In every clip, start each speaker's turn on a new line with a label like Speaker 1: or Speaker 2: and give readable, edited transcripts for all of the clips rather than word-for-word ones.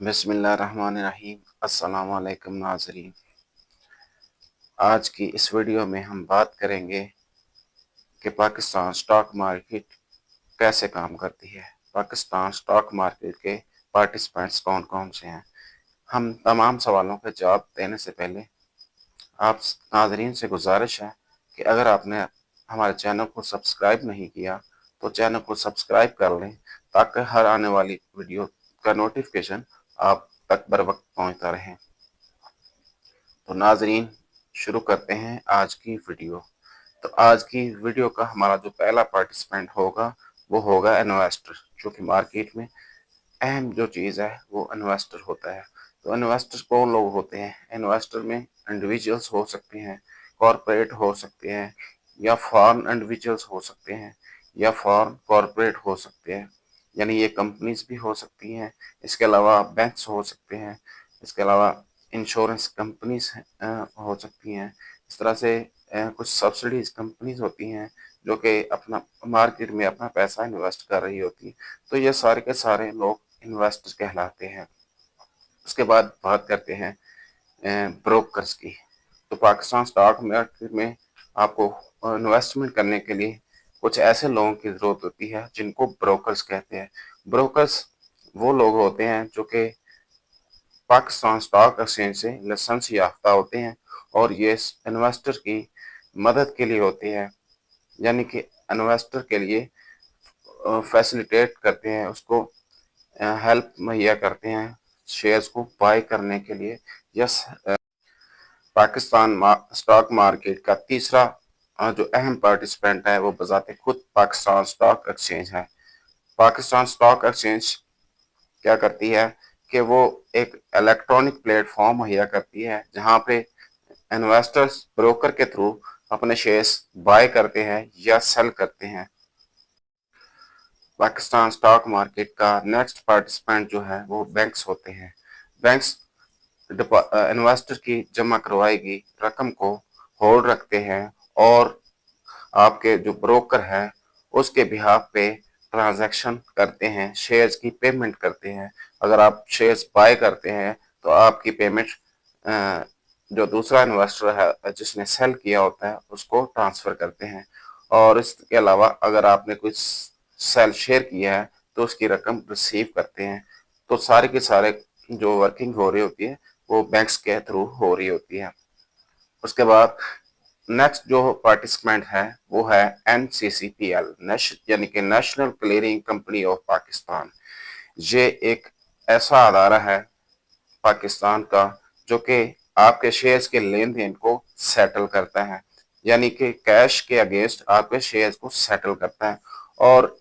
Speaker 1: बिस्मिल्लाहिर्रहमानिर्रहीम। अस्सलाम वालेकुम नाज़रीन। आज की इस वीडियो में हम बात करेंगे कि पाकिस्तान स्टॉक मार्केट कैसे काम करती है। पाकिस्तान स्टॉक मार्केट के पार्टिसिपेंट्स कौन कौन से हैं। हम तमाम सवालों के जवाब देने से पहले आप नाज़रीन से गुजारिश है कि अगर आपने हमारे चैनल को सब्सक्राइब नहीं किया तो चैनल को सब्सक्राइब कर लें ताकि हर आने वाली वीडियो का नोटिफिकेशन आप तक बर वक्त पहुँचता रहे। तो नाजरीन शुरू करते हैं आज की वीडियो। तो आज की वीडियो का हमारा जो पहला पार्टिसिपेंट होगा वो होगा इन्वेस्टर, जो कि मार्केट में अहम जो चीज़ है वो इन्वेस्टर होता है। तो इन्वेस्टर कौन लोग होते हैं? इन्वेस्टर में इंडिविजुअल्स हो सकते हैं, कॉरपोरेट हो सकते हैं, या फॉरेन इंडिविजुअल्स हो सकते हैं, या फॉरेन कॉरपोरेट हो सकते हैं, यानी ये कंपनीज भी हो सकती हैं। इसके अलावा बैंक्स हो सकते हैं, इसके अलावा इंश्योरेंस कंपनीज हो सकती हैं। इस तरह से कुछ सब्सिडीज कंपनीज होती हैं जो कि अपना मार्केट में अपना पैसा इन्वेस्ट कर रही होती है। तो ये सारे के सारे लोग इन्वेस्टर कहलाते हैं। उसके बाद बात करते हैं ब्रोकर्स की। तो पाकिस्तान स्टॉक मार्केट में आपको इन्वेस्टमेंट करने के लिए कुछ ऐसे लोगों की ज़रूरत होती है जिनको ब्रोकर्स कहते हैं। ब्रोकर्स वो लोग होते हैं जो कि पाकिस्तान स्टॉक एक्सचेंज से लाइसेंस याफ्ता होते हैं और ये इन्वेस्टर की मदद के लिए होते हैं, यानी कि इन्वेस्टर के लिए फैसिलिटेट करते हैं, उसको हेल्प मुहैया करते हैं शेयर्स को बाय करने के लिए। यस, पाकिस्तान स्टॉक मार्केट का तीसरा जो अहम पार्टिसिपेंट है वो बजाते खुद पाकिस्तान स्टॉक एक्सचेंज है। पाकिस्तान स्टॉक एक्सचेंज क्या करती है कि वो एक इलेक्ट्रॉनिक प्लेटफॉर्म मुहैया करती है जहां पे इन्वेस्टर्स ब्रोकर के थ्रू अपने शेयर्स बाय करते हैं या सेल करते हैं। पाकिस्तान स्टॉक मार्केट का नेक्स्ट पार्टिसिपेंट जो है वो बैंक्स होते हैं। बैंक्स इन्वेस्टर की जमा करवाई गई रकम को होल्ड रखते हैं और आपके जो ब्रोकर है उसके बिहाफ पे ट्रांजैक्शन करते हैं, शेयर्स की पेमेंट करते हैं। अगर आप शेयर्स बाय करते हैं तो आपकी पेमेंट जो दूसरा इन्वेस्टर है जिसने सेल किया होता है उसको ट्रांसफर करते हैं। और इसके अलावा अगर आपने कुछ सेल शेयर किया है तो उसकी रकम रिसीव करते हैं। तो सारे के सारे जो वर्किंग हो रही होती है वो बैंक्स के थ्रू हो रही होती है। उसके बाद नेक्स्ट जो पार्टिसिपेंट है वो है NCCPL, यानी कि national clearing company of Pakistan. ये एक ऐसा अदारा है पाकिस्तान का जो कि आपके शेयर्स के लेन देन को सेटल करता है, यानी कि कैश के अगेंस्ट आपके शेयर्स को सेटल करता है और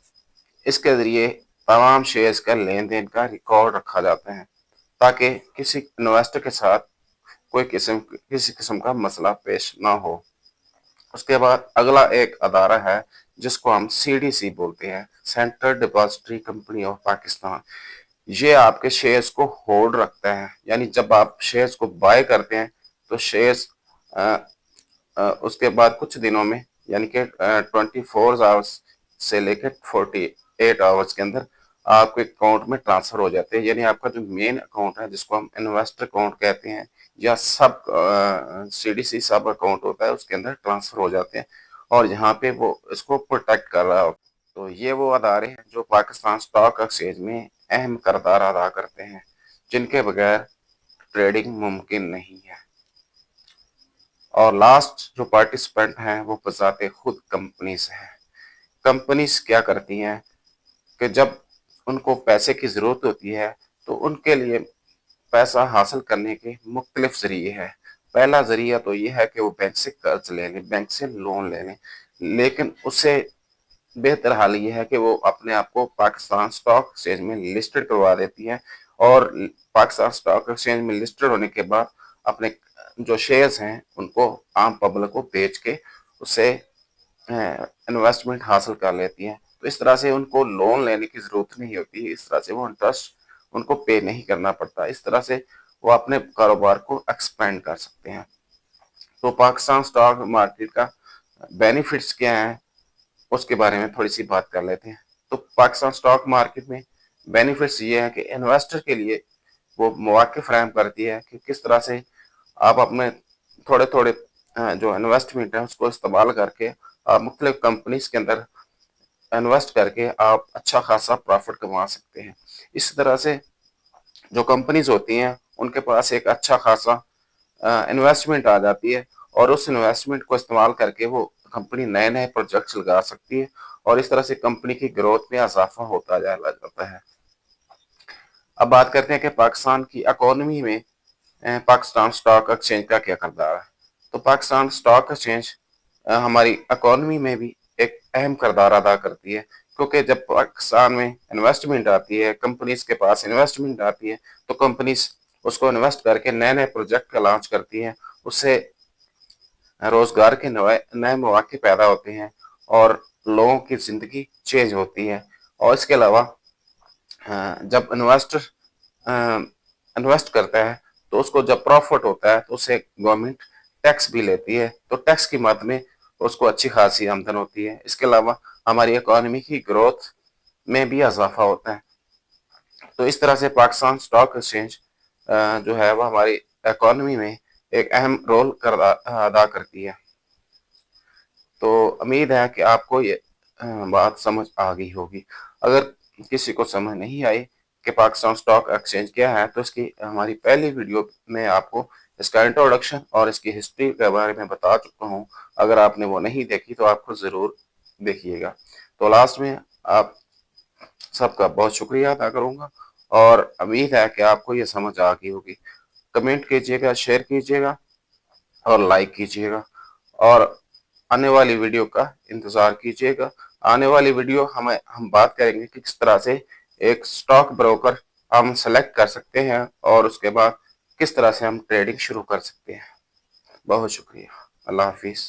Speaker 1: इसके जरिए तमाम शेयर्स का लेन देन का रिकॉर्ड रखा जाता है ताकि किसी इन्वेस्टर के साथ कोई किसी किस्म का मसला पेश ना हो। उसके बाद अगला एक अदारा है जिसको हम CDC बोलते हैं, central depository company of Pakistan. ये आपके शेयर्स को होल्ड रखता है, यानी जब आप शेयर्स को बाय करते हैं तो शेयर्स उसके बाद कुछ दिनों में, यानी कि 24 आवर्स से लेकर 48 आवर्स के अंदर आपके अकाउंट में ट्रांसफर हो जाते हैं। यानी आपका जो मेन अकाउंट है जिसको हम इन्वेस्टर अकाउंट कहते हैं या सब CDC सब अकाउंट होता है उसके अंदर ट्रांसफर हो जाते हैं और यहाँ पे वो इसको प्रोटेक्ट कर रहा होता है। तो ये वो अदारे हैं जो पाकिस्तान स्टॉक एक्सचेंज में अहम किरदार अदा करते हैं, जिनके बगैर ट्रेडिंग मुमकिन नहीं है। और लास्ट जो पार्टिसिपेंट हैं वो बजाते खुद कंपनीज हैं। कंपनीज क्या करती हैं कि जब उनको पैसे की ज़रूरत होती है तो उनके लिए पैसा हासिल करने के मुख्तलिफ ज़रिए हैं। पहला ज़रिया तो ये है कि वो बैंक से कर्ज ले लें, बैंक से लोन ले लें, लेकिन उससे बेहतर हाल ये है कि वो अपने आप को पाकिस्तान स्टॉक एक्सचेंज में लिस्टेड करवा देती है और पाकिस्तान स्टॉक एक्सचेंज में लिस्टेड होने के बाद अपने जो शेयर्स हैं उनको आम पब्लिक को बेच के उससे इन्वेस्टमेंट हासिल कर लेती हैं। तो इस तरह से उनको लोन लेने की ज़रूरत नहीं होती, इस तरह से वो इंटरेस्ट उनको पे नहीं करना पड़ता। इस तरह से वो अपने कारोबार को एक्सपेंड कर सकते हैं। तो पाकिस्तान स्टॉक मार्केट का बेनिफिट्स क्या हैं उसके बारे में थोड़ी सी बात कर लेते हैं। तो पाकिस्तान स्टॉक मार्केट में बेनिफिट्स ये है कि इन्वेस्टर के लिए وہ मौके फराहम करती है कि किस तरह से आप अपने थोड़े थोड़े जो इन्वेस्टमेंट है उसको इस्तेमाल करके आप मुख्तलिफ कंपनीज के अंदर इन्वेस्ट करके आप अच्छा खासा प्रॉफिट कमा सकते हैं। इस तरह से जो कंपनीज होती हैं उनके पास एक अच्छा खासा इन्वेस्टमेंट आ जाती है और उस इन्वेस्टमेंट को इस्तेमाल करके वो कंपनी नए नए प्रोजेक्ट्स लगा सकती है और इस तरह से कंपनी की ग्रोथ में इजाफा होता जाता है। अब बात करते हैं कि पाकिस्तान की इकोनॉमी में पाकिस्तान स्टॉक एक्सचेंज का क्या किरदार है। तो पाकिस्तान स्टॉक एक्सचेंज हमारी इकोनॉमी में भी एक अहम किरदार अदा करती है, क्योंकि जब पाकिस्तान में इन्वेस्टमेंट आती है, कंपनीज के पास इन्वेस्टमेंट आती है, तो कंपनीज उसको इन्वेस्ट करके नए नए प्रोजेक्ट का लॉन्च करती हैं, उससे रोजगार के नए मौके पैदा होते हैं और लोगों की जिंदगी चेंज होती है। और इसके अलावा जब इन्वेस्टर इन्वेस्ट करता है तो उसको जब प्रॉफिट होता है तो उससे गवर्नमेंट टैक्स भी लेती है, तो टैक्स की मद में उसको अच्छी खासी आमदन होती है। इसके अलावा हमारी इकोनॉमी की ग्रोथ में भी इजाफा होता है। तो इस तरह से पाकिस्तान स्टॉक एक्सचेंज जो है वो हमारी इकोनॉमी में एक अहम रोल अदा करती है। तो उम्मीद है कि आपको ये बात समझ आ गई होगी। अगर किसी को समझ नहीं आई कि पाकिस्तान स्टॉक एक्सचेंज क्या है, तो इसकी हमारी पहली वीडियो में आपको इसका इंट्रोडक्शन और इसकी हिस्ट्री के बारे में बता चुका हूँ। अगर आपने वो नहीं देखी तो आपको ज़रूर देखिएगा। तो लास्ट में आप सबका बहुत शुक्रिया अदा करूँगा और उम्मीद है कि आपको ये समझ आ गई होगी। कमेंट कीजिएगा, शेयर कीजिएगा और लाइक कीजिएगा और आने वाली वीडियो का इंतज़ार कीजिएगा। आने वाली वीडियो हम बात करेंगे कि किस तरह से एक स्टॉक ब्रोकर हम सेलेक्ट कर सकते हैं और उसके बाद किस तरह से हम ट्रेडिंग शुरू कर सकते हैं। बहुत शुक्रिया। अल्लाह हाफिज़।